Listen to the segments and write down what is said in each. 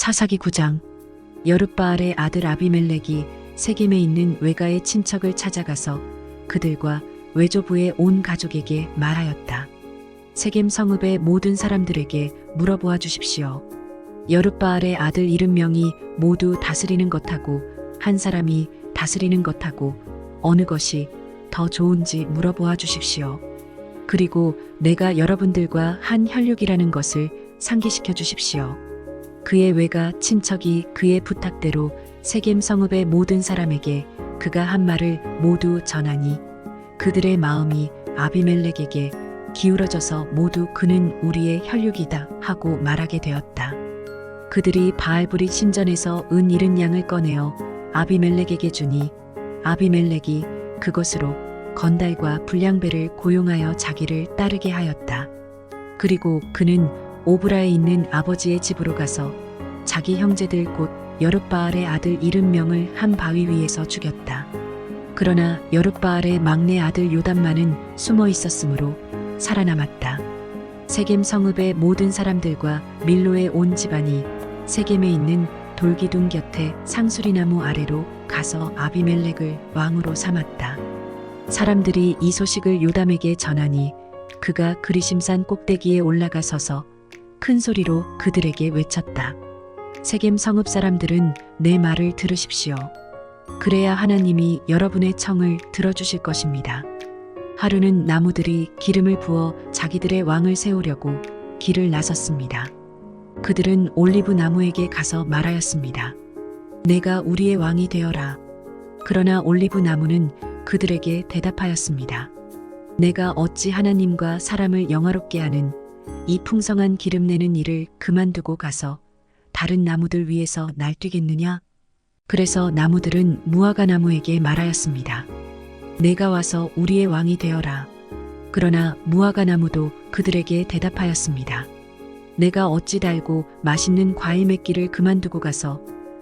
사사기 9장. 여룻바알의 아들 아비멜렉이 세겜에 있는 외가의 친척을 찾아가서 그들과 외조부의 온 가족에게 말하였다. 세겜 성읍의 모든 사람들에게 물어보아 주십시오. 여룻바알의 아들 70명이 모두 다스리는 것하고 한 사람이 다스리는 것하고 어느 것이 더 좋은지 물어보아 주십시오. 그리고 내가 여러분들과 한 혈육이라는 것을 상기시켜 주십시오. 그의 외가 친척이 그의 부탁대로 세겜 성읍의 모든 사람에게 그가 한 말을 모두 전하니 그들의 마음이 아비멜렉에게 기울어져서 모두 그는 우리의 혈육이다 하고 말하게 되었다. 그들이 바알브리 신전에서 은 70양을 꺼내어 아비멜렉에게 주니 아비멜렉이 그것으로 건달과 불량배를 고용하여 자기를 따르게 하였다. 그리고 그는 오브라에 있는 아버지의 집으로 가서 자기 형제들 곧 여룻바알의 아들 70명을 한 바위 위에서 죽였다. 그러나 여룻바알의 막내 아들 요담만은 숨어 있었으므로 살아남았다. 세겜 성읍의 모든 사람들과 밀로의 온 집안이 세겜에 있는 돌기둥 곁에 상수리나무 아래로 가서 아비멜렉을 왕으로 삼았다. 사람들이 이 소식을 요담에게 전하니 그가 그리심산 꼭대기에 올라가 서서 큰 소리로 그들에게 외쳤다. 세겜 성읍 사람들은 내 말을 들으십시오. 그래야 하나님이 여러분의 청을 들어주실 것입니다. 하루는 나무들이 기름을 부어 자기들의 왕을 세우려고 길을 나섰습니다. 그들은 올리브 나무에게 가서 말하였습니다. 내가 우리의 왕이 되어라. 그러나 올리브 나무는 그들에게 대답하였습니다. 내가 어찌 하나님과 사람을 영화롭게 하는 이 풍성한 기름 내는 일을 그만두고 가서 다른 나무들 위에서 날뛰겠느냐? 그래서 나무들은 무화과 나무에게 말하였습니다. 내가 와서 우리의 왕이 되어라. 그러나 무화과 나무도 그들에게 대답하였습니다. 내가 어찌 달고 맛있는 과일 맺기를 그만두고 가서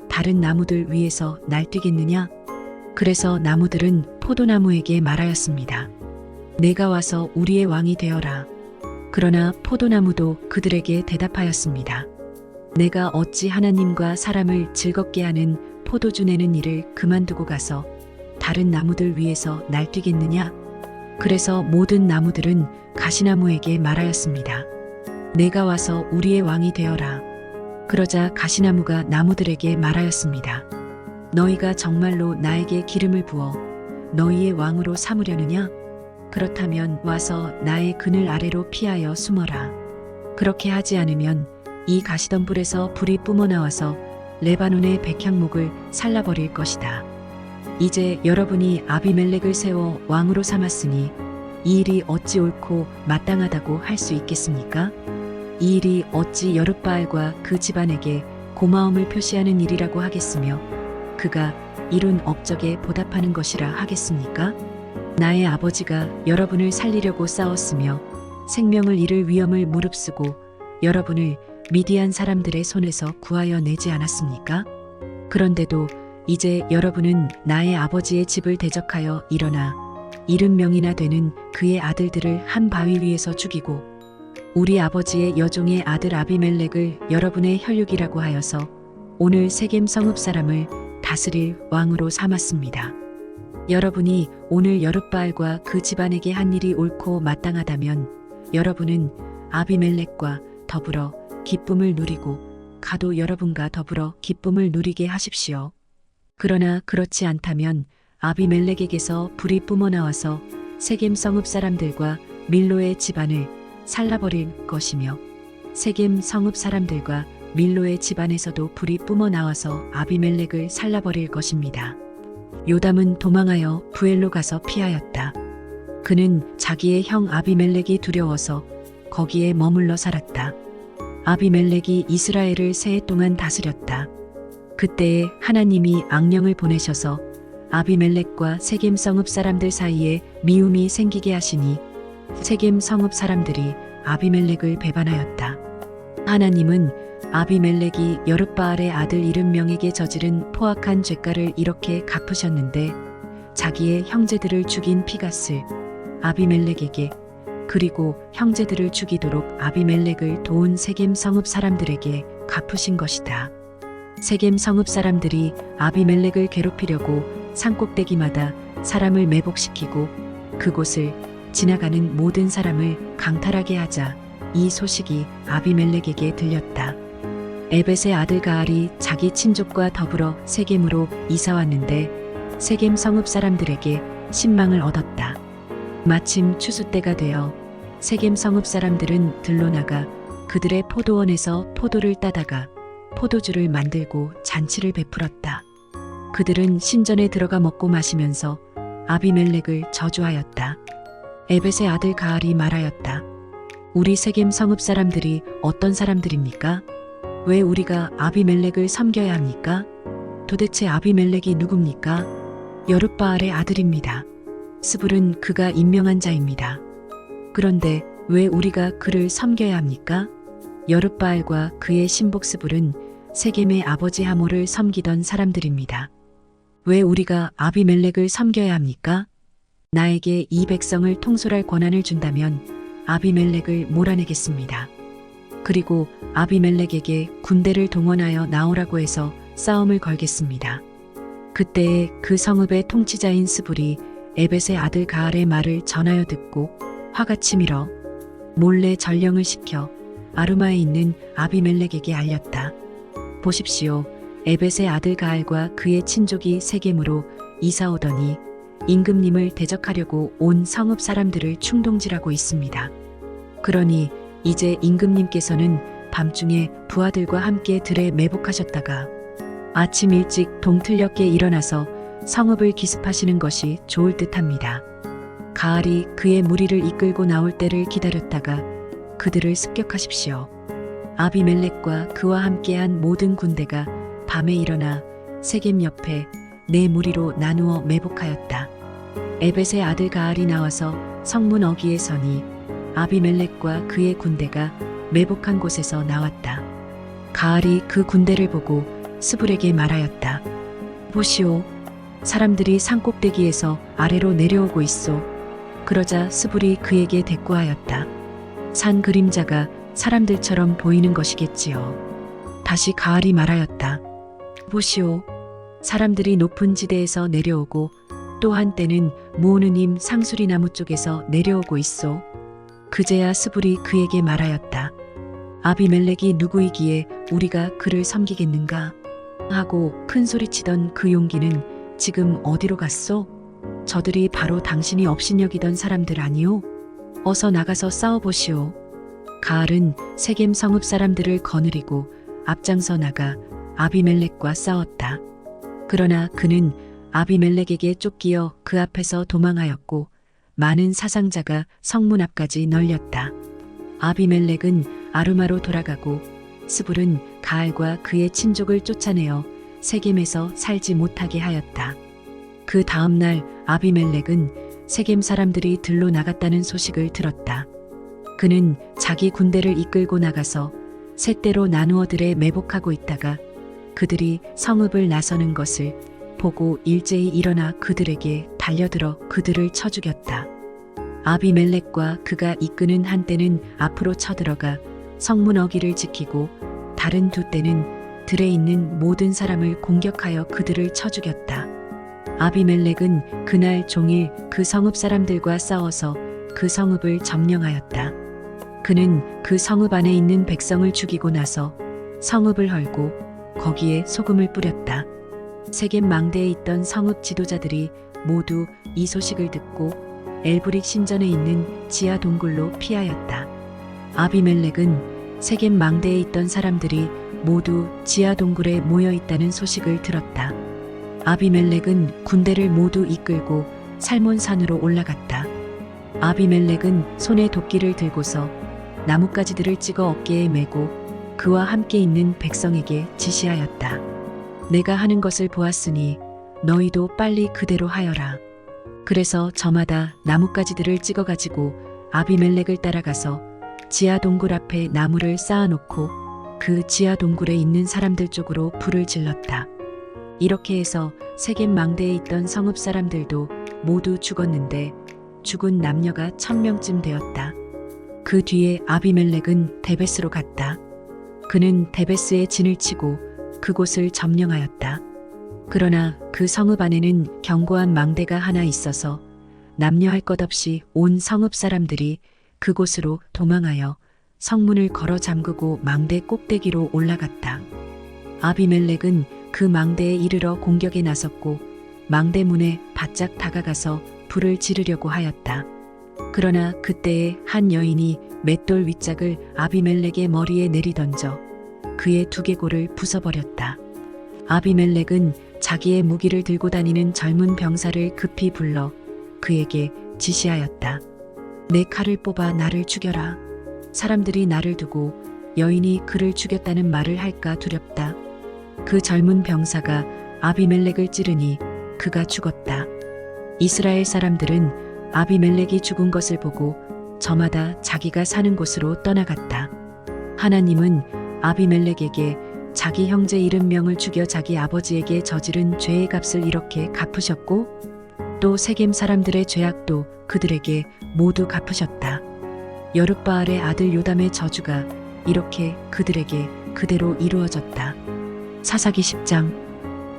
다른 나무들 위에서 날뛰겠느냐? 그래서 나무들은 포도나무에게 말하였습니다. 내가 와서 우리의 왕이 되어라. 그러나 포도나무도 그들에게 대답하였습니다. 내가 어찌 하나님과 사람을 즐겁게 하는 포도주 내는 일을 그만두고 가서 다른 나무들 위에서 날뛰겠느냐? 그래서 모든 나무들은 가시나무에게 말하였습니다. 내가 와서 우리의 왕이 되어라. 그러자 가시나무가 나무들에게 말하였습니다. 너희가 정말로 나에게 기름을 부어 너희의 왕으로 삼으려느냐? 그렇다면 와서 나의 그늘 아래로 피하여 숨어라. 그렇게 하지 않으면 이 가시덤불에서 불이 뿜어나와서 레바논의 백향목을 살라버릴 것이다. 이제 여러분이 아비멜렉을 세워 왕으로 삼았으니 이 일이 어찌 옳고 마땅하다고 할 수 있겠습니까? 이 일이 어찌 여룻바알과 그 집안에게 고마움을 표시하는 일이라고 하겠으며 그가 이룬 업적에 보답하는 것이라 하겠습니까? 나의 아버지가 여러분을 살리려고 싸웠으며 생명을 잃을 위험을 무릅쓰고 여러분을 미디안 사람들의 손에서 구하여 내지 않았습니까? 그런데도 이제 여러분은 나의 아버지의 집을 대적하여 일어나 70명이나 되는 그의 아들들을 한 바위 위에서 죽이고 우리 아버지의 여종의 아들 아비멜렉을 여러분의 혈육이라고 하여서 오늘 세겜 성읍 사람을 다스릴 왕으로 삼았습니다. 여러분이 오늘 여룻바알과 그 집안에게 한 일이 옳고 마땅하다면 여러분은 아비멜렉과 더불어 기쁨을 누리고 가도 여러분과 더불어 기쁨을 누리게 하십시오. 그러나 그렇지 않다면 아비멜렉에게서 불이 뿜어나와서 세겜 성읍 사람들과 밀로의 집안을 살라버릴 것이며 세겜 성읍 사람들과 밀로의 집안에서도 불이 뿜어나와서 아비멜렉을 살라버릴 것입니다. 요담은 도망하여 부엘로 가서 피하였다. 그는 자기의 형 아비멜렉이 두려워서 거기에 머물러 살았다. 아비멜렉이 이스라엘을 세 해 동안 다스렸다. 그때에 하나님이 악령을 보내셔서 아비멜렉과 세겜 성읍 사람들 사이에 미움이 생기게 하시니 세겜 성읍 사람들이 아비멜렉을 배반하였다. 하나님은 아비멜렉이 여룻바알의 아들 70명에게 저지른 포악한 죄가를 이렇게 갚으셨는데 자기의 형제들을 죽인 피갓을 아비멜렉에게 그리고 형제들을 죽이도록 아비멜렉을 도운 세겜 성읍 사람들에게 갚으신 것이다. 세겜 성읍 사람들이 아비멜렉을 괴롭히려고 산꼭대기마다 사람을 매복시키고 그곳을 지나가는 모든 사람을 강탈하게 하자 이 소식이 아비멜렉에게 들렸다. 에벳의 아들 가알이 자기 친족과 더불어 세겜으로 이사 왔는데 세겜 성읍 사람들에게 신망을 얻었다. 마침 추수 때가 되어 세겜 성읍 사람들은 들로 나가 그들의 포도원에서 포도를 따다가 포도주를 만들고 잔치를 베풀었다. 그들은 신전에 들어가 먹고 마시면서 아비멜렉을 저주하였다. 에벳의 아들 가알이 말하였다. 우리 세겜 성읍 사람들이 어떤 사람들입니까? 왜 우리가 아비멜렉을 섬겨야 합니까? 도대체 아비멜렉이 누굽니까? 여룻바알의 아들입니다. 스불은 그가 임명한 자입니다. 그런데 왜 우리가 그를 섬겨야 합니까? 여룻바알과 그의 신복 스불은 세겜의 아버지 하모를 섬기던 사람들입니다. 왜 우리가 아비멜렉을 섬겨야 합니까? 나에게 이 백성을 통솔할 권한을 준다면 아비멜렉을 몰아내겠습니다. 그리고 아비멜렉에게 군대를 동원하여 나오라고 해서 싸움을 걸겠습니다. 그때에 그 성읍의 통치자인 스불이 에벳의 아들 가알의 말을 전하여 듣고 화가 치밀어 몰래 전령을 시켜 아루마에 있는 아비멜렉에게 알렸다. 보십시오. 에벳의 아들 가알과 그의 친족이 세겜으로 이사 오더니 임금님을 대적하려고 온 성읍 사람들을 충동질하고 있습니다. 그러니 이제 임금님께서는 밤중에 부하들과 함께 들에 매복하셨다가 아침 일찍 동틀녘에 일어나서 성읍을 기습하시는 것이 좋을 듯합니다. 가알이 그의 무리를 이끌고 나올 때를 기다렸다가 그들을 습격하십시오. 아비멜렉과 그와 함께한 모든 군대가 밤에 일어나 세겜 옆에 네 무리로 나누어 매복하였다. 에벳의 아들 가알이 나와서 성문 어귀에 서니 아비멜렉과 그의 군대가 매복한 곳에서 나왔다. 가알이 그 군대를 보고 스불에게 말하였다. 보시오. 사람들이 산꼭대기에서 아래로 내려오고 있소. 그러자 스불이 그에게 대꾸하였다. 산 그림자가 사람들처럼 보이는 것이겠지요. 다시 가알이 말하였다. 보시오. 사람들이 높은 지대에서 내려오고 또 한때는 모으느님 상수리 나무 쪽에서 내려오고 있소. 그제야 스불이 그에게 말하였다. 아비멜렉이 누구이기에 우리가 그를 섬기겠는가? 하고 큰 소리치던 그 용기는 지금 어디로 갔소? 저들이 바로 당신이 업신여기던 사람들 아니오? 어서 나가서 싸워보시오. 가알은 세겜 성읍 사람들을 거느리고 앞장서 나가 아비멜렉과 싸웠다. 그러나 그는 아비멜렉에게 쫓기어 그 앞에서 도망하였고 많은 사상자가 성문 앞까지 널렸다. 아비멜렉은 아루마로 돌아가고 스불은 가알과 그의 친족을 쫓아내어 세겜에서 살지 못하게 하였다. 그 다음 날 아비멜렉은 세겜 사람들이 들로 나갔다는 소식을 들었다. 그는 자기 군대를 이끌고 나가서 셋대로 나누어 들에 매복하고 있다가 그들이 성읍을 나서는 것을 보고 일제히 일어나 그들에게 달려들어 그들을 쳐 죽였다. 아비멜렉과 그가 이끄는 한 떼는 앞으로 쳐들어가 성문 어귀를 지키고 다른 두 떼는 들에 있는 모든 사람을 공격하여 그들을 쳐 죽였다. 아비멜렉은 그날 종일 그 성읍 사람들과 싸워서 그 성읍을 점령하였다. 그는 그 성읍 안에 있는 백성을 죽이고 나서 성읍을 헐고 거기에 소금을 뿌렸다. 세겜 망대에 있던 성읍 지도자들이 모두 이 소식을 듣고 엘브릭 신전에 있는 지하 동굴로 피하였다. 아비멜렉은 세겜 망대에 있던 사람들이 모두 지하 동굴에 모여 있다는 소식을 들었다. 아비멜렉은 군대를 모두 이끌고 살몬산으로 올라갔다. 아비멜렉은 손에 도끼를 들고서 나뭇가지들을 찍어 어깨에 메고 그와 함께 있는 백성에게 지시하였다. 내가 하는 것을 보았으니 너희도 빨리 그대로 하여라. 그래서 저마다 나뭇가지들을 찍어가지고 아비멜렉을 따라가서 지하 동굴 앞에 나무를 쌓아놓고 그 지하 동굴에 있는 사람들 쪽으로 불을 질렀다. 이렇게 해서 세겜 망대에 있던 성읍 사람들도 모두 죽었는데 죽은 남녀가 1000명쯤 되었다. 그 뒤에 아비멜렉은 데베스로 갔다. 그는 데베스에 진을 치고 그곳을 점령하였다. 그러나 그 성읍 안에는 견고한 망대가 하나 있어서 남녀할 것 없이 온 성읍 사람들이 그곳으로 도망하여 성문을 걸어 잠그고 망대 꼭대기로 올라갔다. 아비멜렉은 그 망대에 이르러 공격에 나섰고 망대 문에 바짝 다가가서 불을 지르려고 하였다. 그러나 그때에 한 여인이 맷돌 윗짝을 아비멜렉의 머리에 내리던져 그의 두개골을 부숴버렸다. 아비멜렉은 자기의 무기를 들고 다니는 젊은 병사를 급히 불러 그에게 지시하였다. 내 칼을 뽑아 나를 죽여라. 사람들이 나를 두고 여인이 그를 죽였다는 말을 할까 두렵다. 그 젊은 병사가 아비멜렉을 찌르니 그가 죽었다. 이스라엘 사람들은 아비멜렉이 죽은 것을 보고 저마다 자기가 사는 곳으로 떠나갔다. 하나님은 아비멜렉에게 자기 형제 70명을 죽여 자기 아버지에게 저지른 죄의 값을 이렇게 갚으셨고 또 세겜 사람들의 죄악도 그들에게 모두 갚으셨다. 여룻바알의 아들 요담의 저주가 이렇게 그들에게 그대로 이루어졌다. 사사기 10장.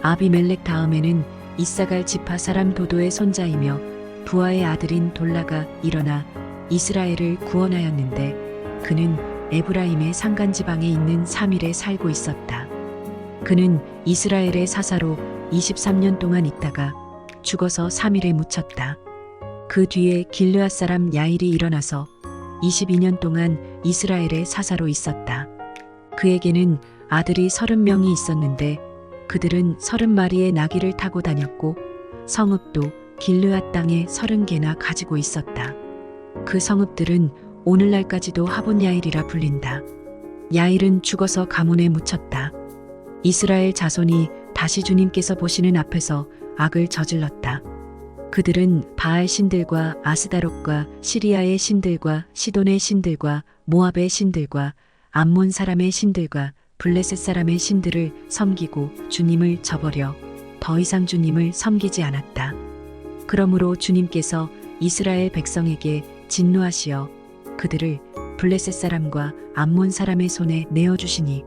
아비멜렉 다음에는 이사갈 지파 사람 도도의 손자이며 부하의 아들인 돌라가 일어나 이스라엘을 구원하였는데 그는 에브라임의 산간지방에 있는 사밀에 살고 있었다. 그는 이스라엘의 사사로 23년 동안 있다가 죽어서 사밀에 묻혔다. 그 뒤에 길르앗 사람 야일이 일어나서 22년 동안 이스라엘의 사사로 있었다. 그에게는 아들이 30명이 있었는데 그들은 30마리의 나귀를 타고 다녔고 성읍도 길르앗 땅에 30개나 가지고 있었다. 그 성읍들은 오늘날까지도 하본 야일이라 불린다. 야일은 죽어서 가문에 묻혔다. 이스라엘 자손이 다시 주님께서 보시는 앞에서 악을 저질렀다. 그들은 바알 신들과 아스다롯과 시리아의 신들과 시돈의 신들과 모압의 신들과 암몬 사람의 신들과 블레셋 사람의 신들을 섬기고 주님을 저버려 더 이상 주님을 섬기지 않았다. 그러므로 주님께서 이스라엘 백성에게 진노하시어 그들을 블레셋 사람과 암몬 사람의 손에 내어주시니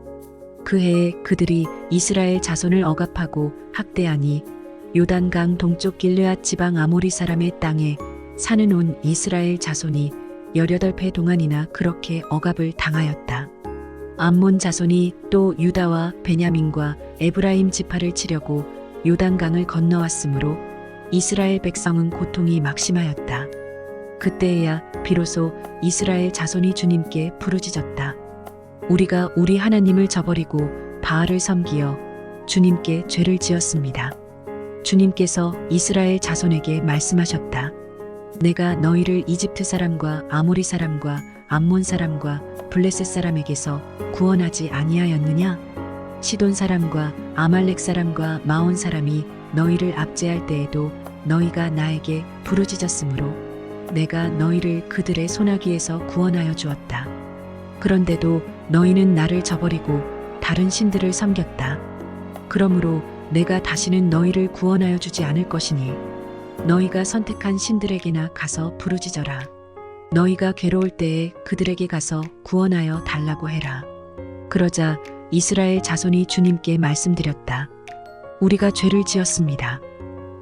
그 해에 그들이 이스라엘 자손을 억압하고 학대하니 요단강 동쪽 길르앗 지방 아모리 사람의 땅에 사는 온 이스라엘 자손이 18배 동안이나 그렇게 억압을 당하였다. 암몬 자손이 또 유다와 베냐민과 에브라임 지파를 치려고 요단강을 건너왔으므로 이스라엘 백성은 고통이 막심하였다. 그때에야 비로소 이스라엘 자손이 주님께 부르짖었다. 우리가 우리 하나님을 저버리고 바알을 섬기어 주님께 죄를 지었습니다. 주님께서 이스라엘 자손에게 말씀하셨다. 내가 너희를 이집트 사람과 아모리 사람과 암몬 사람과 블레셋 사람에게서 구원하지 아니하였느냐? 시돈 사람과 아말렉 사람과 마온 사람이 너희를 압제할 때에도 너희가 나에게 부르짖었으므로 내가 너희를 그들의 소나기에서 구원하여 주었다. 그런데도 너희는 나를 저버리고 다른 신들을 섬겼다. 그러므로 내가 다시는 너희를 구원하여 주지 않을 것이니 너희가 선택한 신들에게나 가서 부르짖어라. 너희가 괴로울 때에 그들에게 가서 구원하여 달라고 해라. 그러자 이스라엘 자손이 주님께 말씀드렸다. 우리가 죄를 지었습니다.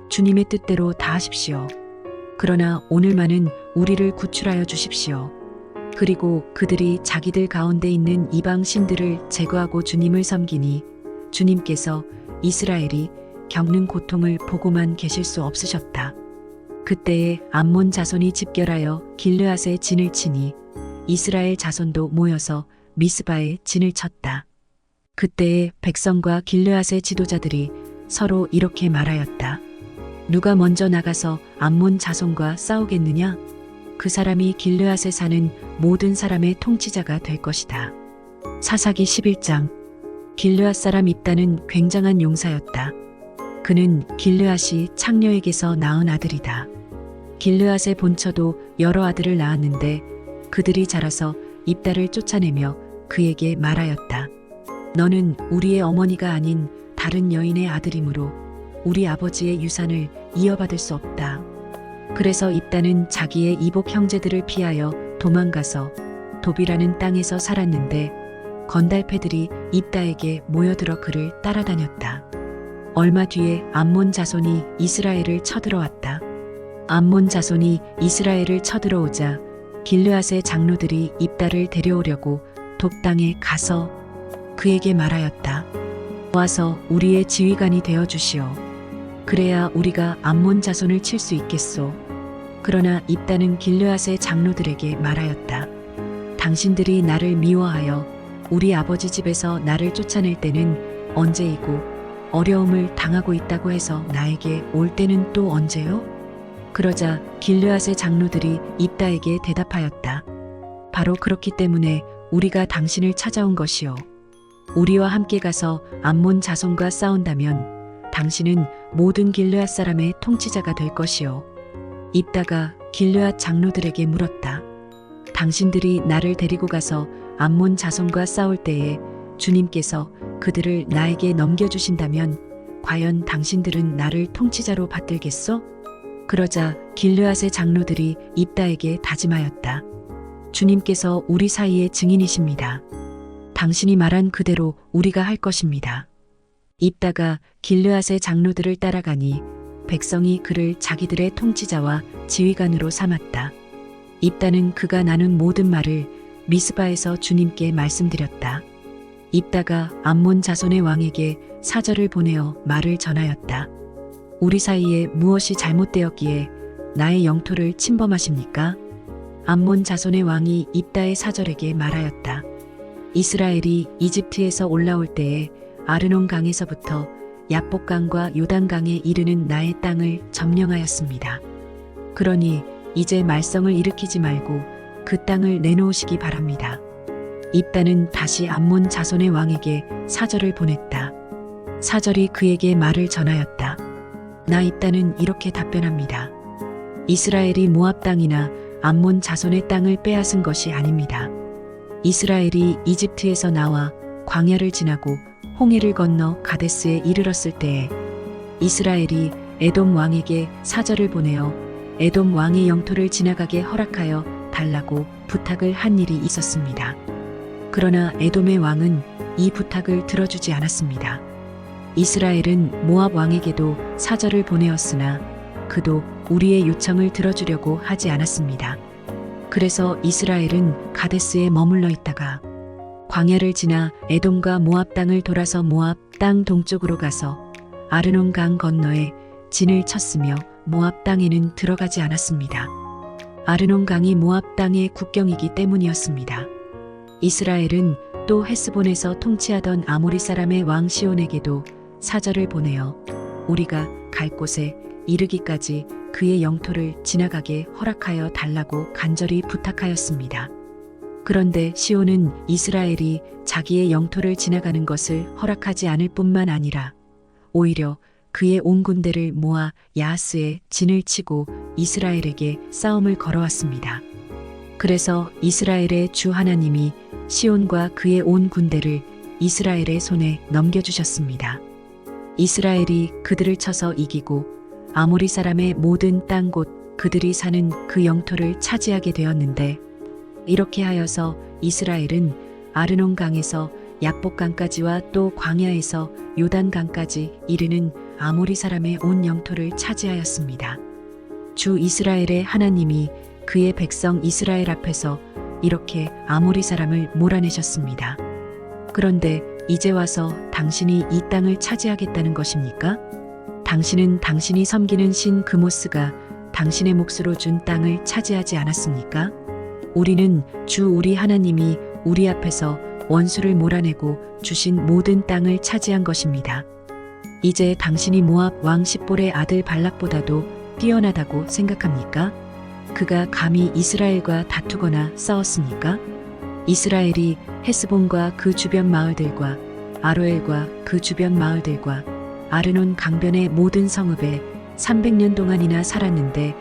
주님의 뜻대로 다 하십시오. 그러나 오늘만은 우리를 구출하여 주십시오. 그리고 그들이 자기들 가운데 있는 이방 신들을 제거하고 주님을 섬기니 주님께서 이스라엘이 겪는 고통을 보고만 계실 수 없으셨다. 그때에 암몬 자손이 집결하여 길르앗에 진을 치니 이스라엘 자손도 모여서 미스바에 진을 쳤다. 그때에 백성과 길르앗의 지도자들이 서로 이렇게 말하였다. 누가 먼저 나가서 암몬 자손과 싸우겠느냐? 그 사람이 길르앗에 사는 모든 사람의 통치자가 될 것이다. 사사기 11장. 길르앗 사람 입다는 굉장한 용사였다. 그는 길르앗이 창녀에게서 낳은 아들이다. 길르앗의 본처도 여러 아들을 낳았는데 그들이 자라서 입다를 쫓아내며 그에게 말하였다. 너는 우리의 어머니가 아닌 다른 여인의 아들이므로 우리 아버지의 유산을 이어받을 수 없다. 그래서 입다는 자기의 이복 형제들을 피하여 도망가서 도비라는 땅에서 살았는데 건달패들이 입다에게 모여들어 그를 따라다녔다. 얼마 뒤에 암몬 자손이 이스라엘을 쳐들어왔다. 암몬 자손이 이스라엘을 쳐들어오자 길르앗의 장로들이 입다를 데려오려고 돕당에 가서 그에게 말하였다. 와서 우리의 지휘관이 되어 주시오. 그래야 우리가 암몬 자손을 칠 수 있겠소. 그러나 입다는 길르앗의 장로들에게 말하였다. 당신들이 나를 미워하여 우리 아버지 집에서 나를 쫓아낼 때는 언제이고 어려움을 당하고 있다고 해서 나에게 올 때는 또 언제요? 그러자 길르앗의 장로들이 입다에게 대답하였다. 바로 그렇기 때문에 우리가 당신을 찾아온 것이요. 우리와 함께 가서 암몬 자손과 싸운다면 당신은 모든 길르앗 사람의 통치자가 될 것이요. 입다가 길르앗 장로들에게 물었다. 당신들이 나를 데리고 가서 암몬 자손과 싸울 때에 주님께서 그들을 나에게 넘겨주신다면 과연 당신들은 나를 통치자로 받들겠소? 그러자 길르앗의 장로들이 입다에게 다짐하였다. 주님께서 우리 사이의 증인이십니다. 당신이 말한 그대로 우리가 할 것입니다. 입다가 길르앗의 장로들을 따라가니 백성이 그를 자기들의 통치자와 지휘관으로 삼았다. 입다는 그가 나눈 모든 말을 미스바에서 주님께 말씀드렸다. 입다가 암몬 자손의 왕에게 사절을 보내어 말을 전하였다. 우리 사이에 무엇이 잘못되었기에 나의 영토를 침범하십니까? 암몬 자손의 왕이 입다의 사절에게 말하였다. 이스라엘이 이집트에서 올라올 때에 아르논 강에서부터 야복강과 요단강에 이르는 나의 땅을 점령하였습니다. 그러니 이제 말썽을 일으키지 말고 그 땅을 내놓으시기 바랍니다. 입다는 다시 암몬 자손의 왕에게 사절을 보냈다. 사절이 그에게 말을 전하였다. 나 입다는 이렇게 답변합니다. 이스라엘이 모압 땅이나 암몬 자손의 땅을 빼앗은 것이 아닙니다. 이스라엘이 이집트에서 나와 광야를 지나고 홍해를 건너 가데스에 이르렀을 때에 이스라엘이 에돔 왕에게 사절을 보내어 에돔 왕의 영토를 지나가게 허락하여 달라고 부탁을 한 일이 있었습니다. 그러나 에돔의 왕은 이 부탁을 들어주지 않았습니다. 이스라엘은 모압 왕에게도 사절을 보내었으나 그도 우리의 요청을 들어주려고 하지 않았습니다. 그래서 이스라엘은 가데스에 머물러 있다가 광야를 지나 에돔과 모압 땅을 돌아서 모압 땅 동쪽으로 가서 아르논 강 건너에 진을 쳤으며 모압 땅에는 들어가지 않았습니다. 아르논 강이 모압 땅의 국경이기 때문이었습니다. 이스라엘은 또 헤스본에서 통치하던 아모리 사람의 왕 시온에게도 사절을 보내어 우리가 갈 곳에 이르기까지 그의 영토를 지나가게 허락하여 달라고 간절히 부탁하였습니다. 그런데 시온은 이스라엘이 자기의 영토를 지나가는 것을 허락하지 않을 뿐만 아니라 오히려 그의 온 군대를 모아 야하스에 진을 치고 이스라엘에게 싸움을 걸어왔습니다. 그래서 이스라엘의 주 하나님이 시온과 그의 온 군대를 이스라엘의 손에 넘겨주셨습니다. 이스라엘이 그들을 쳐서 이기고 아모리 사람의 모든 땅 곧 그들이 사는 그 영토를 차지하게 되었는데 이렇게 하여서 이스라엘은 아르논 강에서 야복강까지와 또 광야에서 요단강까지 이르는 아모리 사람의 온 영토를 차지하였습니다. 주 이스라엘의 하나님이 그의 백성 이스라엘 앞에서 이렇게 아모리 사람을 몰아내셨습니다. 그런데 이제 와서 당신이 이 땅을 차지하겠다는 것입니까? 당신은 당신이 섬기는 신 그모스가 당신의 몫으로 준 땅을 차지하지 않았습니까? 우리는 주 우리 하나님이 우리 앞에서 원수를 몰아내고 주신 모든 땅을 차지한 것입니다. 이제 당신이 모압 왕 십볼의 아들 발락보다도 뛰어나다고 생각합니까? 그가 감히 이스라엘과 다투거나 싸웠습니까? 이스라엘이 헤스본과 그 주변 마을들과 아로엘과 그 주변 마을들과 아르논 강변의 모든 성읍에 300년 동안이나 살았는데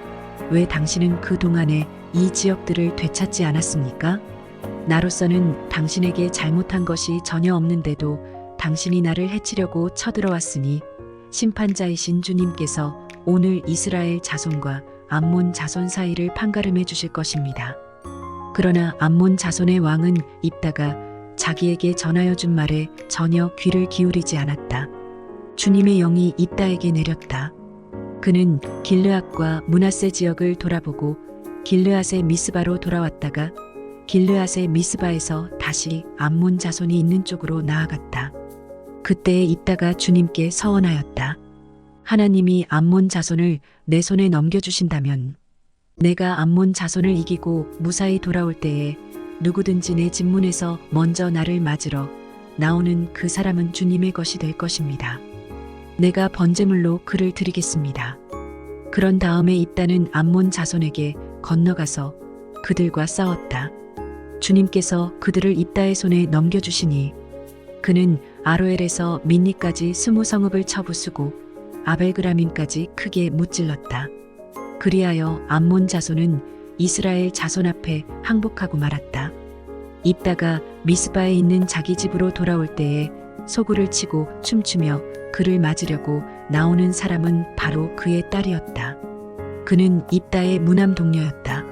왜 당신은 그 동안에 이 지역들을 되찾지 않았습니까? 나로서는 당신에게 잘못한 것이 전혀 없는데도 당신이 나를 해치려고 쳐들어왔으니 심판자이신 주님께서 오늘 이스라엘 자손과 암몬 자손 사이를 판가름해 주실 것입니다. 그러나 암몬 자손의 왕은 입다가 자기에게 전하여 준 말에 전혀 귀를 기울이지 않았다. 주님의 영이 입다에게 내렸다. 그는 길르앗과 므낫세 지역을 돌아보고 길르앗의 미스바로 돌아왔다가 길르앗의 미스바에서 다시 암몬 자손이 있는 쪽으로 나아갔다. 그때에 입다가 주님께 서원하였다. 하나님이 암몬 자손을 내 손에 넘겨주신다면 내가 암몬 자손을 이기고 무사히 돌아올 때에 누구든지 내 집문에서 먼저 나를 맞으러 나오는 그 사람은 주님의 것이 될 것입니다. 내가 번제물로 그를 드리겠습니다. 그런 다음에 입다는 암몬 자손에게 건너가서 그들과 싸웠다. 주님께서 그들을 입다의 손에 넘겨주시니 그는 아로엘에서 민니까지 20성읍을 쳐부수고 아벨그라밈까지 크게 무찔렀다. 그리하여 암몬 자손은 이스라엘 자손 앞에 항복하고 말았다. 입다가 미스바에 있는 자기 집으로 돌아올 때에 소구를 치고 춤추며 그를 맞으려고 나오는 사람은 바로 그의 딸이었다. 그는 입다의 무남 동료였다.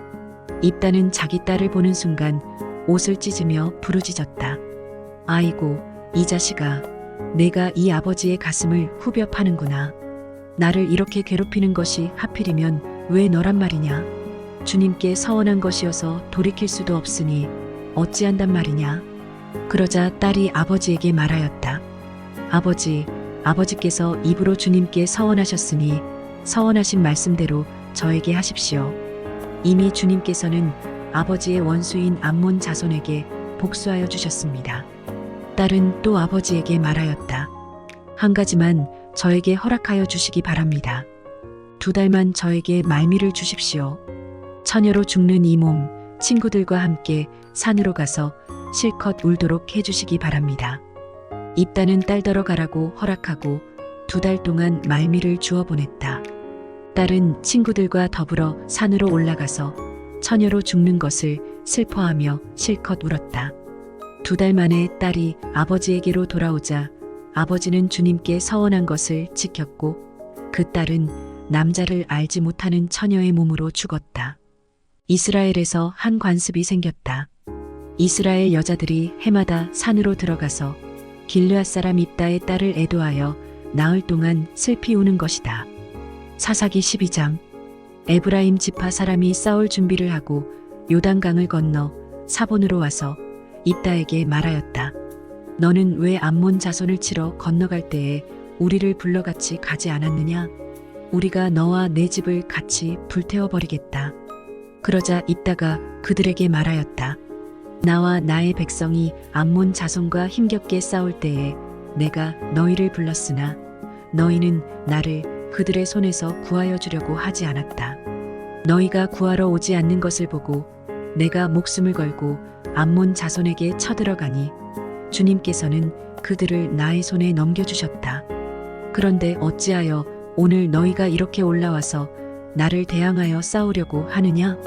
입다는 자기 딸을 보는 순간 옷을 찢으며 부르짖었다. 아이고, 이 자식아, 내가 이 아버지의 가슴을 후벼 파는구나. 나를 이렇게 괴롭히는 것이 하필이면 왜 너란 말이냐? 주님께 서원한 것이어서 돌이킬 수도 없으니 어찌한단 말이냐? 그러자 딸이 아버지에게 말하였다. 아버지께서 입으로 주님께 서원하셨으니 서원하신 말씀대로 저에게 하십시오. 이미 주님께서는 아버지의 원수인 암몬 자손에게 복수하여 주셨습니다. 딸은 또 아버지에게 말하였다. 한 가지만 저에게 허락하여 주시기 바랍니다. 2달만 저에게 말미를 주십시오. 처녀로 죽는 이 몸 친구들과 함께 산으로 가서 실컷 울도록 해주시기 바랍니다. 입다는 딸더러 가라고 허락하고 2달 동안 말미를 주어 보냈다. 딸은 친구들과 더불어 산으로 올라가서 처녀로 죽는 것을 슬퍼하며 실컷 울었다. 2달 만에 딸이 아버지에게로 돌아오자 아버지는 주님께 서원한 것을 지켰고 그 딸은 남자를 알지 못하는 처녀의 몸으로 죽었다. 이스라엘에서 한 관습이 생겼다. 이스라엘 여자들이 해마다 산으로 들어가서 길르앗 사람 입다의 딸을 애도하여 나흘 동안 슬피 우는 것이다. 사사기 12장. 에브라임 지파 사람이 싸울 준비를 하고 요단강을 건너 사본으로 와서 입다에게 말하였다. 너는 왜 암몬 자손을 치러 건너갈 때에 우리를 불러 같이 가지 않았느냐? 우리가 너와 내 집을 같이 불태워버리겠다. 그러자 입다가 그들에게 말하였다. 나와 나의 백성이 암몬 자손과 힘겹게 싸울 때에 내가 너희를 불렀으나 너희는 나를 그들의 손에서 구하여 주려고 하지 않았다. 너희가 구하러 오지 않는 것을 보고 내가 목숨을 걸고 암몬 자손에게 쳐들어가니 주님께서는 그들을 나의 손에 넘겨주셨다. 그런데 어찌하여 오늘 너희가 이렇게 올라와서 나를 대항하여 싸우려고 하느냐?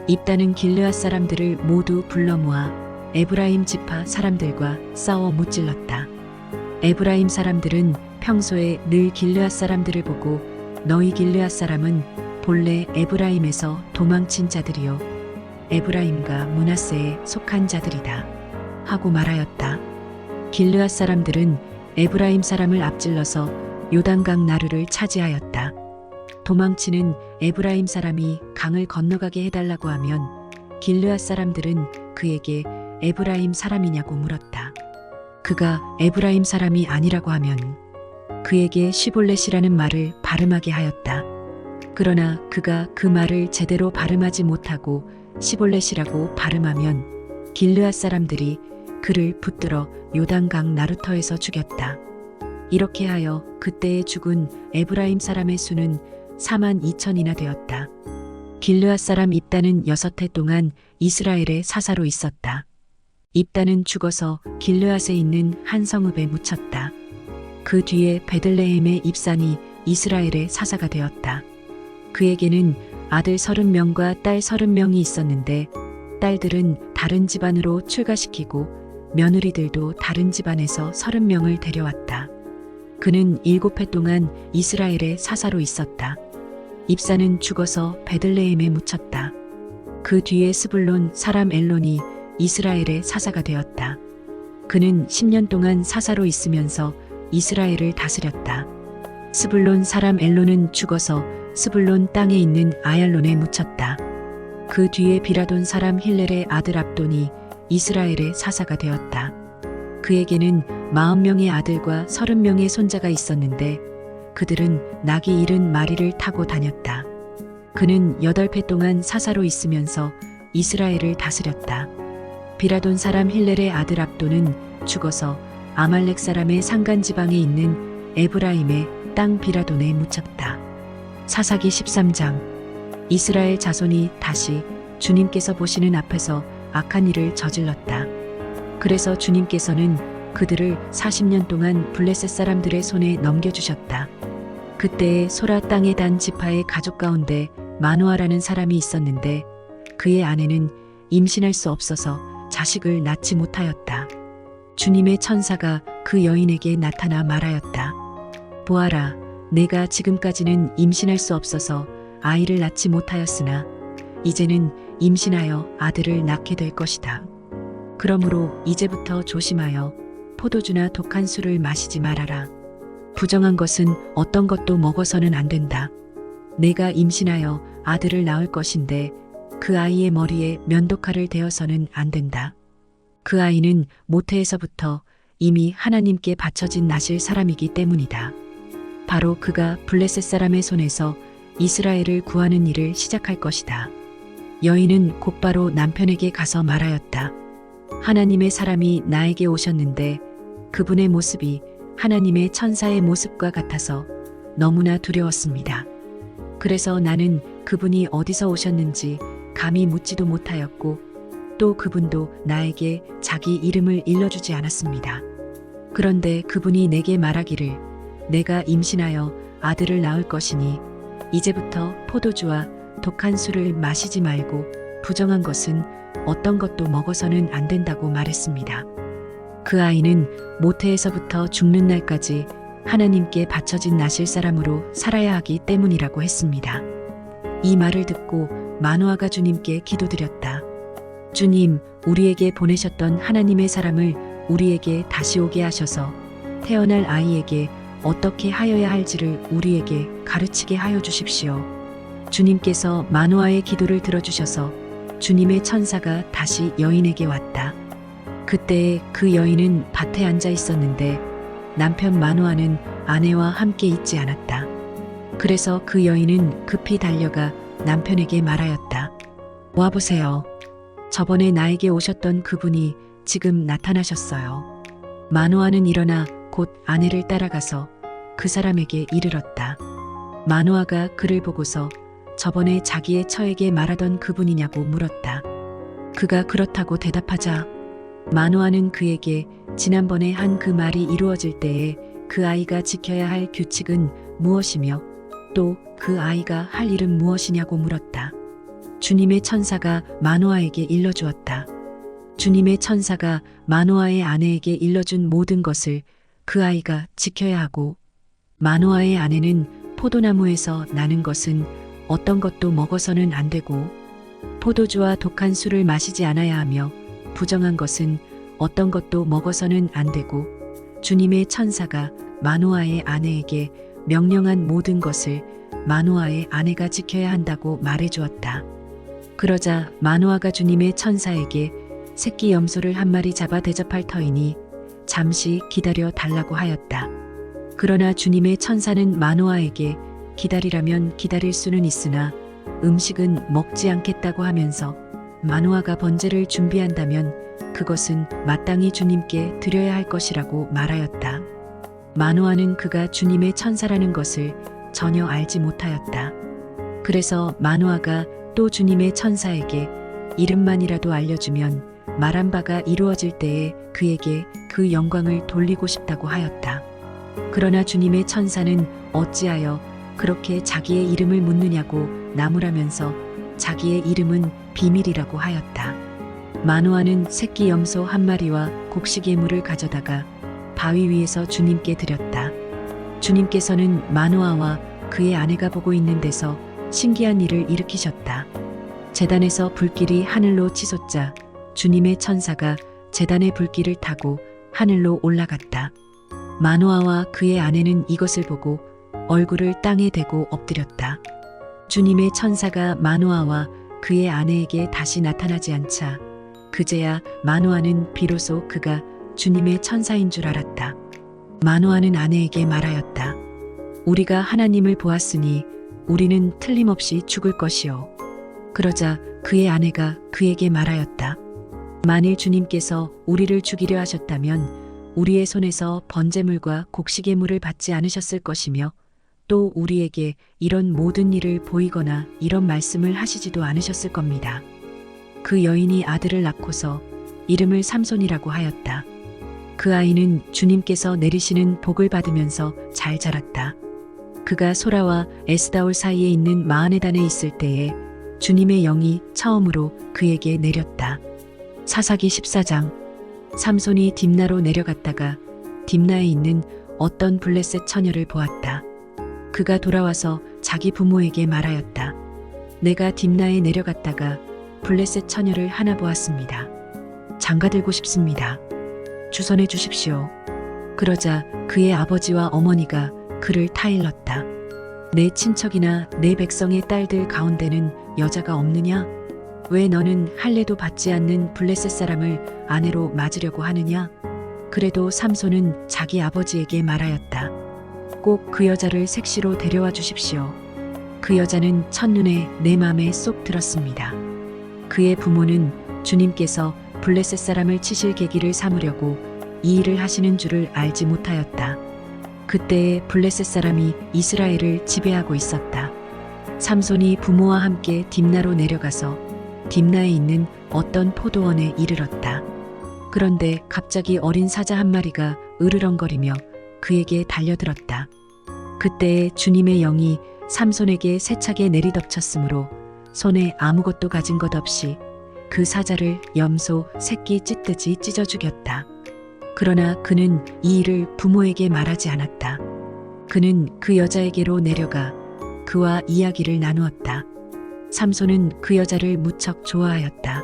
입다는 길르앗 사람들을 모두 불러 모아 에브라임 지파 사람들과 싸워 무찔렀다. 에브라임 사람들은 평소에 늘 길르앗 사람들을 보고 너희 길르앗 사람은 본래 에브라임에서 도망친 자들이요 에브라임과 므낫세에 속한 자들이다 하고 말하였다. 길르앗 사람들은 에브라임 사람을 앞질러서 요단강 나루를 차지하였다. 도망치는 에브라임 사람이 강을 건너가게 해달라고 하면 길르앗 사람들은 그에게 에브라임 사람이냐고 물었다. 그가 에브라임 사람이 아니라고 하면 그에게 시볼렛이라는 말을 발음하게 하였다. 그러나 그가 그 말을 제대로 발음하지 못하고 시볼렛이라고 발음하면 길르앗 사람들이 그를 붙들어 요단강 나루터에서 죽였다. 이렇게 하여 그때에 죽은 에브라임 사람의 수는 42,000이나 되었다. 길르앗 사람 입다는 6해 동안 이스라엘의 사사로 있었다. 입다는 죽어서 길르앗에 있는 한 성읍에 묻혔다. 그 뒤에 베들레헴의 입산이 이스라엘의 사사가 되었다. 그에게는 아들 30명과 딸 30명이 있었는데 딸들은 다른 집안으로 출가시키고 며느리들도 다른 집안에서 30명을 데려왔다. 그는 7해 동안 이스라엘의 사사로 있었다. 입사는 죽어서 베들레헴에 묻혔다. 그 뒤에 스불론 사람 엘론이 이스라엘의 사사가 되었다. 그는 10년 동안 사사로 있으면서 이스라엘을 다스렸다. 스불론 사람 엘론은 죽어서 스불론 땅에 있는 아얄론에 묻혔다. 그 뒤에 비라돈 사람 힐렐의 아들 압돈이 이스라엘의 사사가 되었다. 그에게는 40명의 아들과 30명의 손자가 있었는데 그들은 낙이 70마리를 타고 다녔다. 그는 8해 동안 사사로 있으면서 이스라엘을 다스렸다. 비라돈 사람 힐렐의 아들 압돈은 죽어서 아말렉 사람의 산간 지방에 있는 에브라임의 땅 비라돈에 묻혔다. 사사기 13장. 이스라엘 자손이 다시 주님께서 보시는 앞에서 악한 일을 저질렀다. 그래서 주님께서는 그들을 40년 동안 블레셋 사람들의 손에 넘겨주셨다. 그때에 소라 땅의 단 지파의 가족 가운데 마노아라는 사람이 있었는데 그의 아내는 임신할 수 없어서 자식을 낳지 못하였다. 주님의 천사가 그 여인에게 나타나 말하였다. 보아라, 내가 지금까지는 임신할 수 없어서 아이를 낳지 못하였으나 이제는 임신하여 아들을 낳게 될 것이다. 그러므로 이제부터 조심하여 포도주나 독한 술을 마시지 말아라. 부정한 것은 어떤 것도 먹어서는 안 된다. 내가 임신하여 아들을 낳을 것인데 그 아이의 머리에 면도칼을 대어서는 안 된다. 그 아이는 모태에서부터 이미 하나님께 바쳐진 나실 사람이기 때문이다. 바로 그가 블레셋 사람의 손에서 이스라엘을 구하는 일을 시작할 것이다. 여인은 곧바로 남편에게 가서 말하였다. 하나님의 사람이 나에게 오셨는데 그분의 모습이 하나님의 천사의 모습과 같아서 너무나 두려웠습니다. 그래서 나는 그분이 어디서 오셨는지 감히 묻지도 못하였고 또 그분도 나에게 자기 이름을 일러주지 않았습니다. 그런데 그분이 내게 말하기를 내가 임신하여 아들을 낳을 것이니 이제부터 포도주와 독한 술을 마시지 말고 부정한 것은 어떤 것도 먹어서는 안 된다고 말했습니다. 그 아이는 모태에서부터 죽는 날까지 하나님께 바쳐진 나실 사람으로 살아야 하기 때문이라고 했습니다. 이 말을 듣고 마노아가 주님께 기도드렸다. 주님, 우리에게 보내셨던 하나님의 사람을 우리에게 다시 오게 하셔서 태어날 아이에게 어떻게 하여야 할지를 우리에게 가르치게 하여 주십시오. 주님께서 마노아의 기도를 들어주셔서 주님의 천사가 다시 여인에게 왔다. 그때 그 여인은 밭에 앉아 있었는데 남편 마노아는 아내와 함께 있지 않았다. 그래서 그 여인은 급히 달려가 남편에게 말하였다. 와보세요. 저번에 나에게 오셨던 그분이 지금 나타나셨어요. 마노아는 일어나 곧 아내를 따라가서 그 사람에게 이르렀다. 마노아가 그를 보고서 저번에 자기의 처에게 말하던 그분이냐고 물었다. 그가 그렇다고 대답하자 마노아는 그에게 지난번에 한 그 말이 이루어질 때에 그 아이가 지켜야 할 규칙은 무엇이며 또 그 아이가 할 일은 무엇이냐고 물었다. 주님의 천사가 마노아에게 일러주었다. 주님의 천사가 마노아의 아내에게 일러준 모든 것을 그 아이가 지켜야 하고 마노아의 아내는 포도나무에서 나는 것은 어떤 것도 먹어서는 안 되고 포도주와 독한 술을 마시지 않아야 하며 부정한 것은 어떤 것도 먹어서는 안 되고 주님의 천사가 마노아의 아내에게 명령한 모든 것을 마노아의 아내가 지켜야 한다고 말해주었다. 그러자 마노아가 주님의 천사에게 새끼 염소를 한 마리 잡아 대접할 터이니 잠시 기다려 달라고 하였다. 그러나 주님의 천사는 마노아에게 기다리라면 기다릴 수는 있으나 음식은 먹지 않겠다고 하면서 마노아가 번제를 준비한다면 그것은 마땅히 주님께 드려야 할 것이라고 말하였다. 마노아는 그가 주님의 천사라는 것을 전혀 알지 못하였다. 그래서 마노아가 또 주님의 천사에게 이름만이라도 알려주면 말한 바가 이루어질 때에 그에게 그 영광을 돌리고 싶다고 하였다. 그러나 주님의 천사는 어찌하여 그렇게 자기의 이름을 묻느냐고 나무라면서 자기의 이름은 비밀이라고 하였다. 마노아는 새끼 염소 한 마리와 곡식 예물을 가져다가 바위 위에서 주님께 드렸다. 주님께서는 마노아와 그의 아내가 보고 있는 데서 신기한 일을 일으키셨다. 제단에서 불길이 하늘로 치솟자 주님의 천사가 제단의 불길을 타고 하늘로 올라갔다. 마노아와 그의 아내는 이것을 보고 얼굴을 땅에 대고 엎드렸다. 주님의 천사가 마노아와 그의 아내에게 다시 나타나지 않자 그제야 마노아는 비로소 그가 주님의 천사인 줄 알았다. 마노아는 아내에게 말하였다. 우리가 하나님을 보았으니 우리는 틀림없이 죽을 것이요. 그러자 그의 아내가 그에게 말하였다. 만일 주님께서 우리를 죽이려 하셨다면 우리의 손에서 번제물과 곡식의 물을 받지 않으셨을 것이며 또 우리에게 이런 모든 일을 보이거나 이런 말씀을 하시지도 않으셨을 겁니다. 그 여인이 아들을 낳고서 이름을 삼손이라고 하였다. 그 아이는 주님께서 내리시는 복을 받으면서 잘 자랐다. 그가 소라와 에스다올 사이에 있는 마하네단에 있을 때에 주님의 영이 처음으로 그에게 내렸다. 사사기 14장. 삼손이 딥나로 내려갔다가 딥나에 있는 어떤 블레셋 처녀를 보았다. 그가 돌아와서 자기 부모에게 말하였다. 내가 딥나에 내려갔다가 블레셋 처녀를 하나 보았습니다. 장가들고 싶습니다. 주선해 주십시오. 그러자 그의 아버지와 어머니가 그를 타일렀다. 내 친척이나 내 백성의 딸들 가운데는 여자가 없느냐? 왜 너는 할례도 받지 않는 블레셋 사람을 아내로 맞으려고 하느냐? 그래도 삼손은 자기 아버지에게 말하였다. 꼭 그 여자를 색시로 데려와 주십시오. 그 여자는 첫눈에 내 마음에 쏙 들었습니다. 그의 부모는 주님께서 블레셋 사람을 치실 계기를 삼으려고 이 일을 하시는 줄을 알지 못하였다. 그때에 블레셋 사람이 이스라엘을 지배하고 있었다. 삼손이 부모와 함께 딥나로 내려가서 딥나에 있는 어떤 포도원에 이르렀다. 그런데 갑자기 어린 사자 한 마리가 으르렁거리며 그에게 달려들었다. 그때에 주님의 영이 삼손에게 세차게 내리덮쳤으므로 손에 아무것도 가진 것 없이 그 사자를 염소 새끼 찢듯이 찢어 죽였다. 그러나 그는 이 일을 부모에게 말하지 않았다. 그는 그 여자에게로 내려가 그와 이야기를 나누었다. 삼손은 그 여자를 무척 좋아하였다.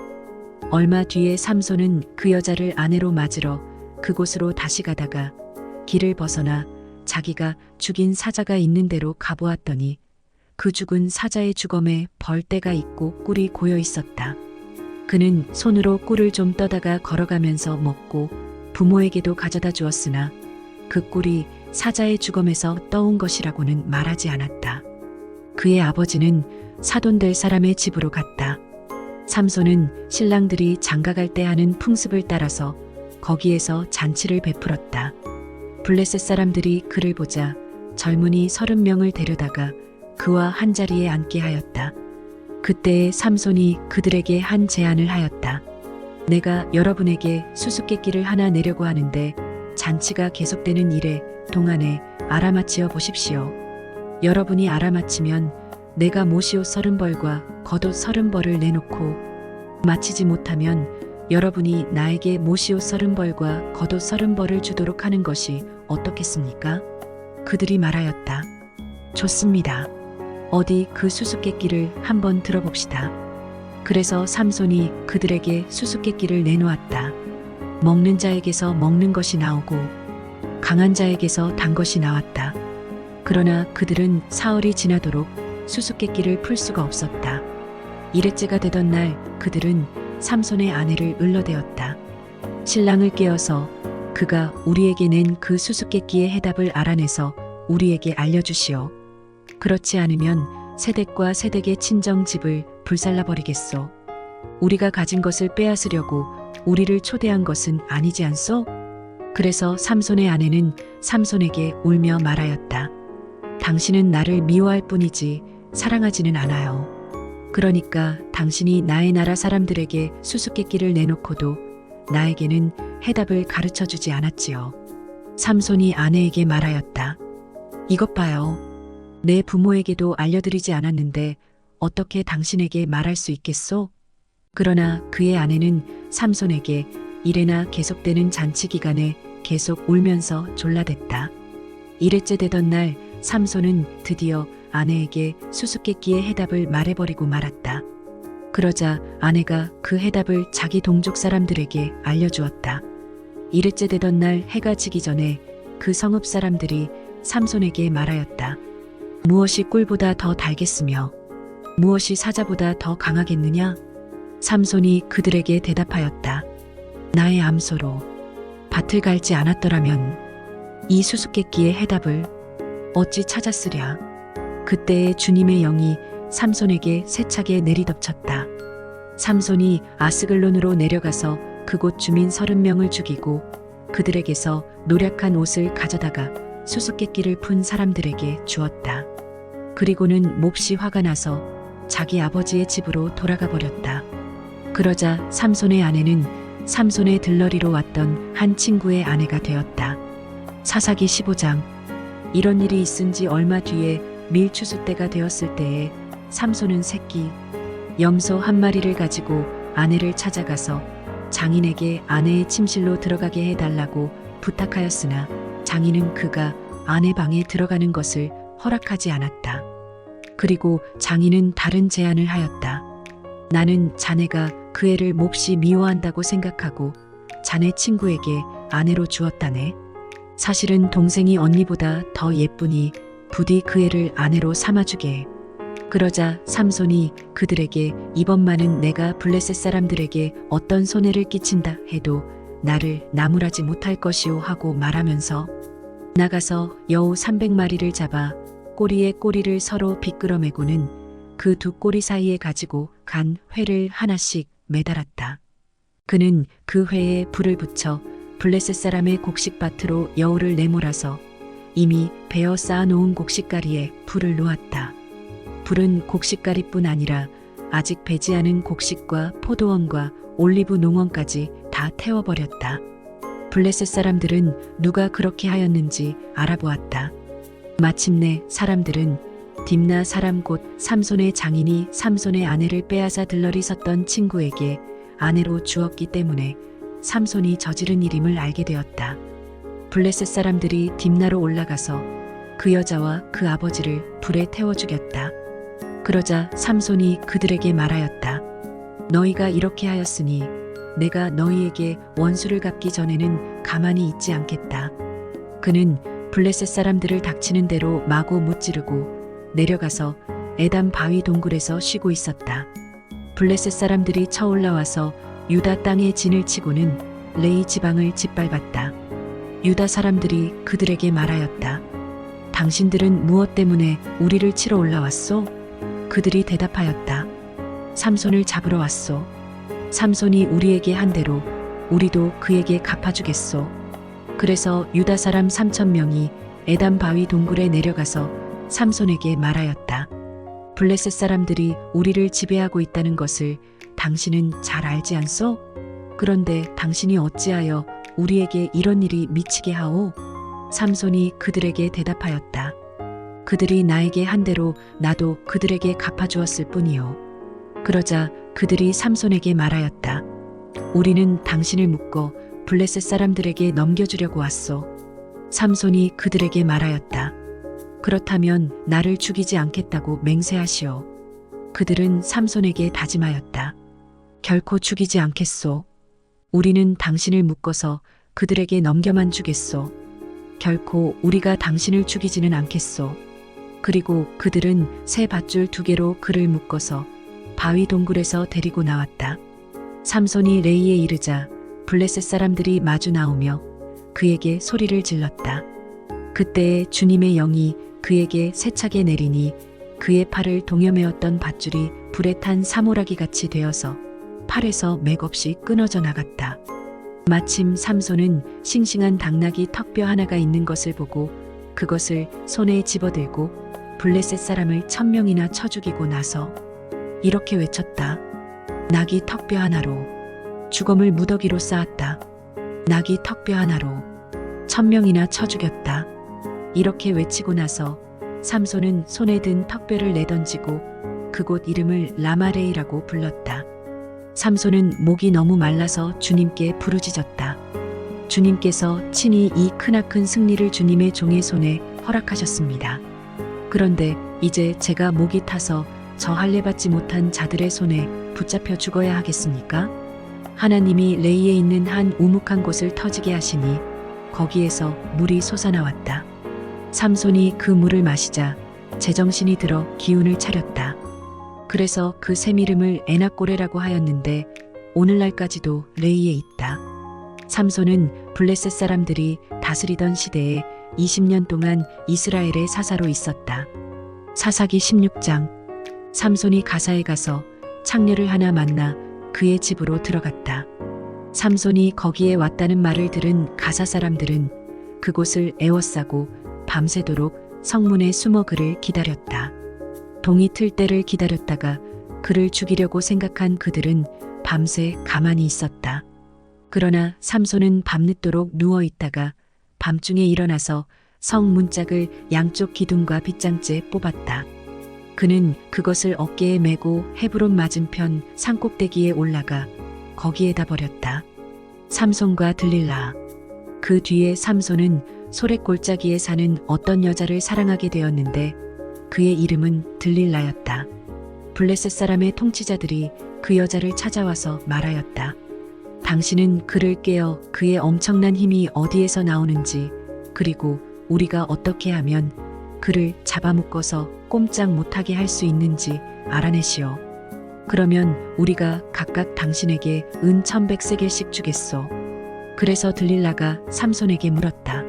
얼마 뒤에 삼손은 그 여자를 아내로 맞으러 그곳으로 다시 가다가 길을 벗어나 자기가 죽인 사자가 있는 데로 가보았더니 그 죽은 사자의 주검에 벌떼가 있고 꿀이 고여 있었다. 그는 손으로 꿀을 좀 떠다가 걸어가면서 먹고 부모에게도 가져다 주었으나 그 꿀이 사자의 주검에서 떠온 것이라고는 말하지 않았다. 그의 아버지는 사돈될 사람의 집으로 갔다. 삼손은 신랑들이 장가갈 때 하는 풍습을 따라서 거기에서 잔치를 베풀었다. 블레셋 사람들이 그를 보자 젊은이 30명을 데려다가 그와 한자리에 앉게 하였다. 그때에 삼손이 그들에게 한 제안을 하였다. 내가 여러분에게 수수께끼를 하나 내려고 하는데 잔치가 계속되는 일에 동안에 알아맞히어 보십시오. 여러분이 알아맞히면 내가 모시옷 30벌과 겉옷 30벌을 내놓고 마치지 못하면 여러분이 나에게 모시옷 30벌과 겉옷 30벌을 주도록 하는 것이 어떻겠습니까? 그들이 말하였다. 좋습니다. 어디 그 수수께끼를 한번 들어봅시다. 그래서 삼손이 그들에게 수수께끼를 내놓았다. 먹는 자에게서 먹는 것이 나오고 강한 자에게서 단 것이 나왔다. 그러나 그들은 사흘이 지나도록 수수께끼를 풀 수가 없었다. 일회째가 되던 날 그들은 삼손의 아내를 을러대었다. 신랑을 깨워서 그가 우리에게 낸 그 수수께끼의 해답을 알아내서 우리에게 알려주시오. 그렇지 않으면 세댁과 세댁의 친정 집을 불살라버리겠소. 우리가 가진 것을 빼앗으려고 우리를 초대한 것은 아니지 않소? 그래서 삼손의 아내는 삼손에게 울며 말하였다. 당신은 나를 미워할 뿐이지 사랑하지는 않아요. 그러니까 당신이 나의 나라 사람들에게 수수께끼를 내놓고도 나에게는 해답을 가르쳐 주지 않았지요. 삼손이 아내에게 말하였다. 이것 봐요. 내 부모에게도 알려드리지 않았는데 어떻게 당신에게 말할 수 있겠소? 그러나 그의 아내는 삼손에게 이래나 계속되는 잔치 기간에 계속 울면서 졸라댔다. 일회째 되던 날 삼손은 드디어 아내에게 수수께끼의 해답을 말해버리고 말았다. 그러자 아내가 그 해답을 자기 동족 사람들에게 알려주었다. 이르째 되던 날 해가 지기 전에 그 성읍 사람들이 삼손에게 말하였다. 무엇이 꿀보다 더 달겠으며 무엇이 사자보다 더 강하겠느냐? 삼손이 그들에게 대답하였다. 나의 암소로 밭을 갈지 않았더라면 이 수수께끼의 해답을 어찌 찾았으랴. 그때에 주님의 영이 삼손에게 세차게 내리덮쳤다. 삼손이 아스글론으로 내려가서 그곳 주민 30명을 죽이고 그들에게서 노략한 옷을 가져다가 수수께끼를 푼 사람들에게 주었다. 그리고는 몹시 화가 나서 자기 아버지의 집으로 돌아가 버렸다. 그러자 삼손의 아내는 삼손의 들러리로 왔던 한 친구의 아내가 되었다. 사사기 15장. 이런 일이 있은 지 얼마 뒤에 밀추수 때가 되었을 때에 삼손은 새끼 염소 한 마리를 가지고 아내를 찾아가서 장인에게 아내의 침실로 들어가게 해달라고 부탁하였으나 장인은 그가 아내 방에 들어가는 것을 허락하지 않았다. 그리고 장인은 다른 제안을 하였다. 나는 자네가 그 애를 몹시 미워한다고 생각하고 자네 친구에게 아내로 주었다네. 사실은 동생이 언니보다 더 예쁘니 부디 그 애를 아내로 삼아주게 해. 그러자 삼손이 그들에게 이번만은 내가 블레셋 사람들에게 어떤 손해를 끼친다 해도 나를 나무라지 못할 것이오 하고 말하면서 나가서 여우 300마리를 잡아 꼬리에 꼬리를 서로 비끄러매고는 그 두 꼬리 사이에 가지고 간 회를 하나씩 매달았다. 그는 그 회에 불을 붙여 블레셋 사람의 곡식밭으로 여우를 내몰아서 이미 베어 쌓아놓은 곡식가리에 불을 놓았다. 불은 곡식가리뿐 아니라 아직 배지 않은 곡식과 포도원과 올리브 농원까지 다 태워버렸다. 블레셋 사람들은 누가 그렇게 하였는지 알아보았다. 마침내 사람들은 딥나 사람 곧 삼손의 장인이 삼손의 아내를 빼앗아 들러리 섰던 친구에게 아내로 주었기 때문에 삼손이 저지른 일임을 알게 되었다. 블레셋 사람들이 딥나로 올라가서 그 여자와 그 아버지를 불에 태워 죽였다. 그러자 삼손이 그들에게 말하였다. 너희가 이렇게 하였으니 내가 너희에게 원수를 갚기 전에는 가만히 있지 않겠다. 그는 블레셋 사람들을 닥치는 대로 마구 무찌르고 내려가서 에담 바위 동굴에서 쉬고 있었다. 블레셋 사람들이 쳐올라와서 유다 땅에 진을 치고는 레이 지방을 짓밟았다. 유다 사람들이 그들에게 말하였다. 당신들은 무엇 때문에 우리를 치러 올라왔소? 그들이 대답하였다. 삼손을 잡으러 왔소. 삼손이 우리에게 한 대로 우리도 그에게 갚아주겠소. 그래서 유다 사람 3,000명이 에담 바위 동굴에 내려가서 삼손에게 말하였다. 블레셋 사람들이 우리를 지배하고 있다는 것을 당신은 잘 알지 않소? 그런데 당신이 어찌하여 우리에게 이런 일이 미치게 하오? 삼손이 그들에게 대답하였다. 그들이 나에게 한 대로 나도 그들에게 갚아주었을 뿐이요. 그러자 그들이 삼손에게 말하였다. 우리는 당신을 묶어 블레셋 사람들에게 넘겨주려고 왔소. 삼손이 그들에게 말하였다. 그렇다면 나를 죽이지 않겠다고 맹세하시오. 그들은 삼손에게 다짐하였다. 결코 죽이지 않겠소. 우리는 당신을 묶어서 그들에게 넘겨만 주겠소. 결코 우리가 당신을 죽이지는 않겠소. 그리고 그들은 새 밧줄 2개로 그를 묶어서 바위 동굴에서 데리고 나왔다. 삼손이 레이에 이르자 블레셋 사람들이 마주 나오며 그에게 소리를 질렀다. 그때에 주님의 영이 그에게 세차게 내리니 그의 팔을 동여매었던 밧줄이 불에 탄 사모라기 같이 되어서 팔에서 맥없이 끊어져 나갔다. 마침 삼손은 싱싱한 당나귀 턱뼈 하나가 있는 것을 보고 그것을 손에 집어들고 블레셋 사람을 1,000명이나 쳐 죽이고 나서 이렇게 외쳤다. 나귀 턱뼈 하나로 주검을 무더기로 쌓았다. 나귀 턱뼈 하나로 1,000명이나 쳐 죽였다. 이렇게 외치고 나서 삼손은 손에 든 턱뼈를 내던지고 그곳 이름을 라마레이라고 불렀다. 삼손은 목이 너무 말라서 주님께 부르짖었다. 주님께서 친히 이 크나큰 승리를 주님의 종의 손에 허락하셨습니다. 그런데 이제 제가 목이 타서 저 할례받지 못한 자들의 손에 붙잡혀 죽어야 하겠습니까? 하나님이 레이에 있는 한 우묵한 곳을 터지게 하시니 거기에서 물이 솟아나왔다. 삼손이 그 물을 마시자 제정신이 들어 기운을 차렸다. 그래서 그 샘 이름을 에낙고레라고 하였는데 오늘날까지도 레이에 있다. 삼손은 블레셋 사람들이 다스리던 시대에 20년 동안 이스라엘의 사사로 있었다. 사사기 16장. 삼손이 가사에 가서 창녀를 하나 만나 그의 집으로 들어갔다. 삼손이 거기에 왔다는 말을 들은 가사 사람들은 그곳을 에워싸고 밤새도록 성문에 숨어 그를 기다렸다. 동이 틀 때를 기다렸다가 그를 죽이려고 생각한 그들은 밤새 가만히 있었다. 그러나 삼손은 밤늦도록 누워 있다가 밤중에 일어나서 성 문짝을 양쪽 기둥과 빗장째 뽑았다. 그는 그것을 어깨에 메고 헤브론 맞은편 산꼭대기에 올라가 거기에다 버렸다. 삼손과 들릴라. 그 뒤에 삼손은 소렛 골짜기에 사는 어떤 여자를 사랑하게 되었는데 그의 이름은 들릴라였다. 블레셋 사람의 통치자들이 그 여자를 찾아와서 말하였다. 당신은 그를 깨어 그의 엄청난 힘이 어디에서 나오는지 그리고 우리가 어떻게 하면 그를 잡아묶어서 꼼짝 못하게 할 수 있는지 알아내시오. 그러면 우리가 각각 당신에게 은 1,100세겔씩 주겠소. 그래서 들릴라가 삼손에게 물었다.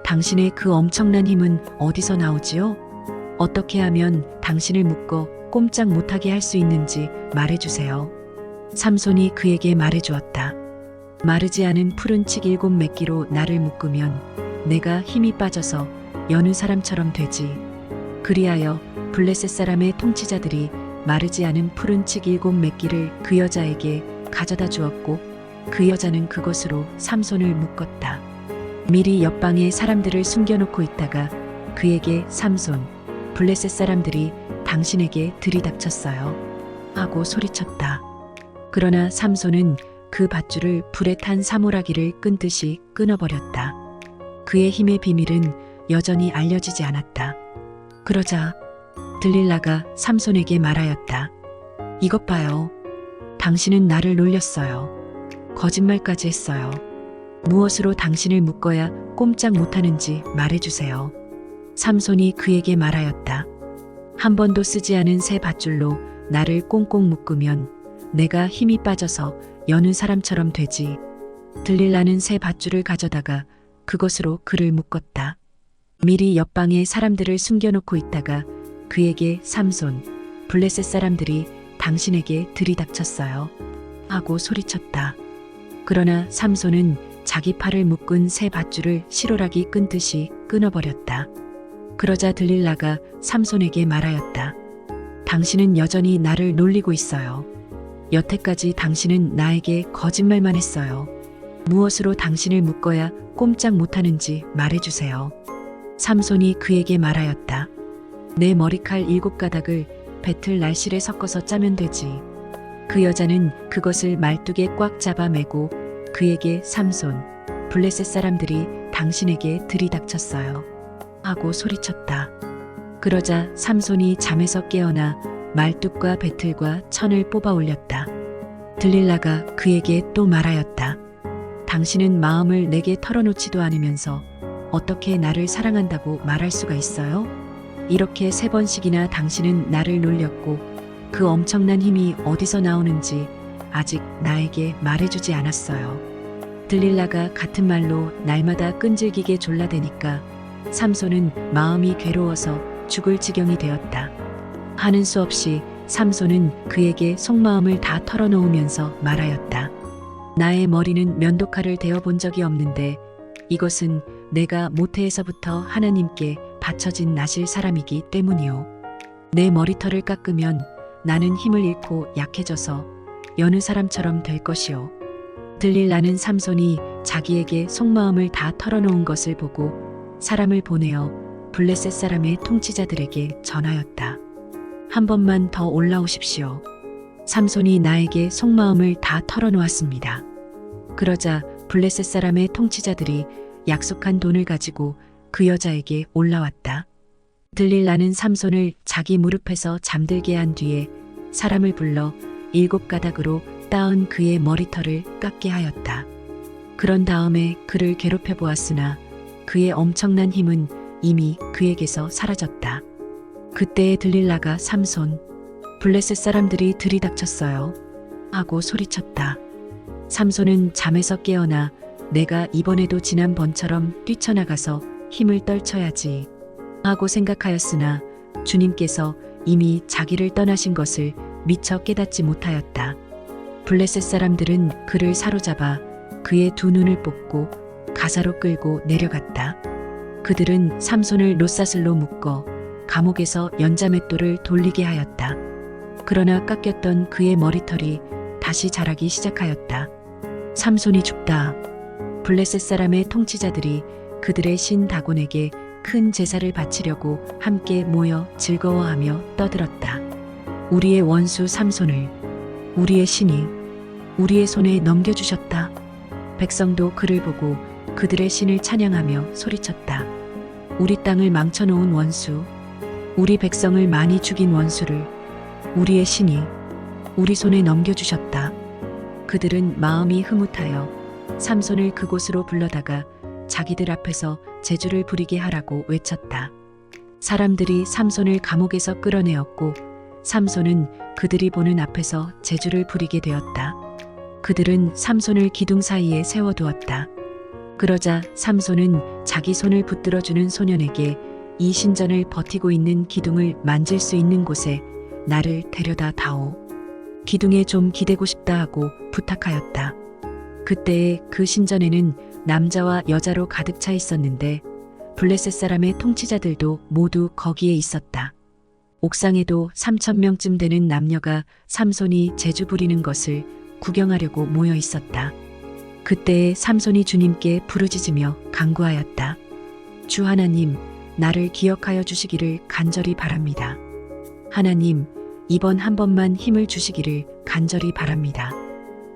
당신의 그 엄청난 힘은 어디서 나오지요? 어떻게 하면 당신을 묶어 꼼짝 못하게 할 수 있는지 말해주세요. 삼손이 그에게 말해주었다. 마르지 않은 푸른 칡 7매끼로 나를 묶으면 내가 힘이 빠져서 여느 사람처럼 되지. 그리하여 블레셋 사람의 통치자들이 마르지 않은 푸른 칡 7매끼를 그 여자에게 가져다 주었고 그 여자는 그것으로 삼손을 묶었다. 미리 옆방에 사람들을 숨겨놓고 있다가 그에게 삼손, 블레셋 사람들이 당신에게 들이닥쳤어요 하고 소리쳤다. 그러나 삼손은 그 밧줄을 불에 탄 사물하기를 끈듯이 끊어버렸다. 그의 힘의 비밀은 여전히 알려지지 않았다. 그러자 들릴라가 삼손에게 말하였다. 이것 봐요. 당신은 나를 놀렸어요. 거짓말까지 했어요. 무엇으로 당신을 묶어야 꼼짝 못하는지 말해주세요. 삼손이 그에게 말하였다. 한 번도 쓰지 않은 새 밧줄로 나를 꽁꽁 묶으면 내가 힘이 빠져서 여느 사람처럼 되지. 들릴라는 새 밧줄을 가져다가 그것으로 그를 묶었다. 미리 옆방에 사람들을 숨겨놓고 있다가 그에게 삼손, 블레셋 사람들이 당신에게 들이닥쳤어요 하고 소리쳤다. 그러나 삼손은 자기 팔을 묶은 새 밧줄을 실오라기 끈듯이 끊어버렸다. 그러자 들릴라가 삼손에게 말하였다. 당신은 여전히 나를 놀리고 있어요. 여태까지 당신은 나에게 거짓말만 했어요. 무엇으로 당신을 묶어야 꼼짝 못하는지 말해주세요. 삼손이 그에게 말하였다. 내 머리칼 7가닥을 배틀 날실에 섞어서 짜면 되지. 그 여자는 그것을 말뚝에 꽉 잡아 매고 그에게 삼손, 블레셋 사람들이 당신에게 들이닥쳤어요 하고 소리쳤다. 그러자 삼손이 잠에서 깨어나 말뚝과 배틀과 천을 뽑아 올렸다. 들릴라가 그에게 또 말하였다. 당신은 마음을 내게 털어놓지도 않으면서 어떻게 나를 사랑한다고 말할 수가 있어요? 이렇게 3번씩이나 당신은 나를 놀렸고 그 엄청난 힘이 어디서 나오는지 아직 나에게 말해주지 않았어요. 들릴라가 같은 말로 날마다 끈질기게 졸라대니까 삼손은 마음이 괴로워서 죽을 지경이 되었다. 하는 수 없이 삼손은 그에게 속마음을 다 털어놓으면서 말하였다. 나의 머리는 면도칼을 대어 본 적이 없는데 이것은 내가 모태에서부터 하나님께 바쳐진 나실 사람이기 때문이요. 내 머리털을 깎으면 나는 힘을 잃고 약해져서 여느 사람처럼 될 것이요. 들릴라는 삼손이 자기에게 속마음을 다 털어놓은 것을 보고 사람을 보내어 블레셋 사람의 통치자들에게 전하였다. 한 번만 더 올라오십시오. 삼손이 나에게 속마음을 다 털어놓았습니다. 그러자 블레셋 사람의 통치자들이 약속한 돈을 가지고 그 여자에게 올라왔다. 들릴라는 삼손을 자기 무릎에서 잠들게 한 뒤에 사람을 불러 7가닥으로 따은 그의 머리털을 깎게 하였다. 그런 다음에 그를 괴롭혀 보았으나 그의 엄청난 힘은 이미 그에게서 사라졌다. 그때에 들릴라가 삼손, 블레셋 사람들이 들이닥쳤어요. 하고 소리쳤다. 삼손은 잠에서 깨어나 내가 이번에도 지난번처럼 뛰쳐나가서 힘을 떨쳐야지 하고 생각하였으나 주님께서 이미 자기를 떠나신 것을 미처 깨닫지 못하였다. 블레셋 사람들은 그를 사로잡아 그의 두 눈을 뽑고 가사로 끌고 내려갔다. 그들은 삼손을 롯사슬로 묶어 감옥에서 연자맷돌을 돌리게 하였다. 그러나 깎였던 그의 머리털이 다시 자라기 시작하였다. 삼손이 죽다. 블레셋 사람의 통치자들이 그들의 신 다곤에게 큰 제사를 바치려고 함께 모여 즐거워하며 떠들었다. 우리의 원수 삼손을 우리의 신이 우리의 손에 넘겨주셨다. 백성도 그를 보고 그들의 신을 찬양하며 소리쳤다. 우리 땅을 망쳐놓은 원수, 우리 백성을 많이 죽인 원수를 우리의 신이 우리 손에 넘겨주셨다. 그들은 마음이 흐뭇하여 삼손을 그곳으로 불러다가 자기들 앞에서 제주를 부리게 하라고 외쳤다. 사람들이 삼손을 감옥에서 끌어내었고 삼손은 그들이 보는 앞에서 제주를 부리게 되었다. 그들은 삼손을 기둥 사이에 세워두었다. 그러자 삼손은 자기 손을 붙들어주는 소년에게 이 신전을 버티고 있는 기둥을 만질 수 있는 곳에 나를 데려다 다오. 기둥에 좀 기대고 싶다 하고 부탁하였다. 그때에 그 신전에는 남자와 여자로 가득 차 있었는데 블레셋 사람의 통치자들도 모두 거기에 있었다. 옥상에도 3,000명쯤 되는 남녀가 삼손이 제주 부리는 것을 구경하려고 모여 있었다. 그때에 삼손이 주님께 부르짖으며 간구하였다. 주 하나님, 나를 기억하여 주시기를 간절히 바랍니다. 하나님, 이번 한 번만 힘을 주시기를 간절히 바랍니다.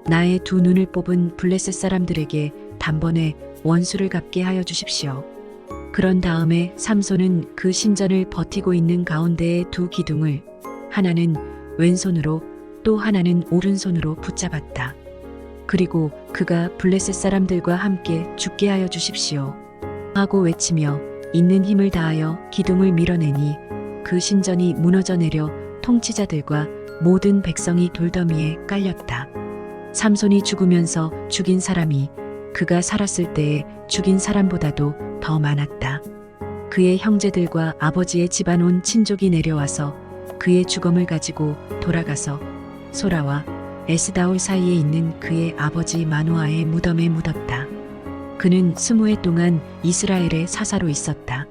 나의 두 눈을 뽑은 블레셋 사람들에게 단번에 원수를 갚게 하여 주십시오. 그런 다음에 삼손은 그 신전을 버티고 있는 가운데의 두 기둥을 하나는 왼손으로 또 하나는 오른손으로 붙잡았다. 그리고 그가 블레셋 사람들과 함께 죽게 하여 주십시오 하고 외치며 있는 힘을 다하여 기둥을 밀어내니 그 신전이 무너져 내려 통치자들과 모든 백성이 돌더미에 깔렸다. 삼손이 죽으면서 죽인 사람이 그가 살았을 때에 죽인 사람보다도 더 많았다. 그의 형제들과 아버지의 집안 온 친족이 내려와서 그의 죽음을 가지고 돌아가서 소라와 에스다올 사이에 있는 그의 아버지 마노아의 무덤에 묻었다. 그는 20해 동안 이스라엘의 사사로 있었다.